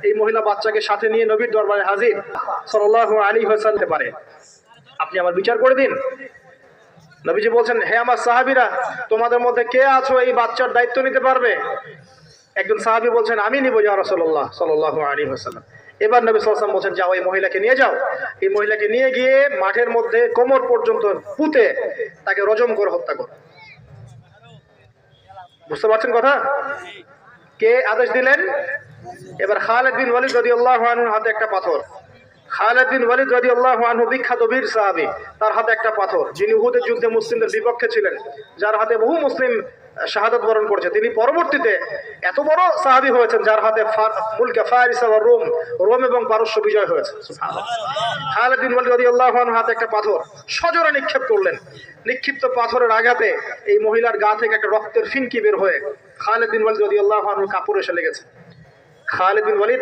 এই মহিলা বাচ্চাকে সাথে নিয়ে নবীর দরবারে হাজির সাল্লাল্লাহু আলাইহি ওয়াসাল্লাম পারে, আপনি আমার বিচার করে দিন। নবীজি বলছেন, হে আমার সাহাবীরা, তোমাদের মধ্যে কে আছো এই বাচ্চার দায়িত্ব নিতে পারবে? একজন সাহাবী বলছেন, আমি নিব ইয়া রাসূলুল্লাহ সাল্লাল্লাহু আলাইহি ওয়াসাল্লাম। এবার নবী সাল্লাল্লাহু আলাইহি ওয়াসাল্লাম বলছেন, যাও এই মহিলাকে নিয়ে যাও। এই মহিলাকে নিয়ে গিয়ে মাঠের মধ্যে কোমর পর্যন্ত পুঁতে তাকে রজম করে হত্যা করো। বুঝতে পারছেন কথা? কে আদেশ দিলেন? এবার খালিদ বিন ওয়ালিদ রাদিয়াল্লাহু আনহুর হাতে একটা পাথর। খালিদ বিন ওয়ালিদ রাদিয়াল্লাহু আনহু বিখ্যাত বীর সাহাবী, তার হাতে একটা পাথর, যিনি উহুদের যুদ্ধে মুসলিমদের বিপক্ষে ছিলেন, যার হাতে বহু মুসলিম শাহাদাত বরণ করেছে। তিনি পরবর্তীতে এত বড় সাহাবী হয়েছেন যার হাতে মুলকে ফারিস ওয়া রোম এবং পারস্য বিজয় হয়েছে। সুবহানাল্লাহ। খালিদ বিন ওয়ালিদ রাদিয়াল্লাহু আনহু হাতে একটা পাথর সজোরে নিক্ষেপ করলেন। নিক্ষিপ্ত পাথরের আঘাতে এই মহিলার গা থেকে একটা রক্তের ফিনকি বের হয়ে খালিদ বিন ওয়ালিদ রাদিয়াল্লাহু আনহু কাপড়ে এসে লেগেছে। খালিদ বিন ওয়ালিদ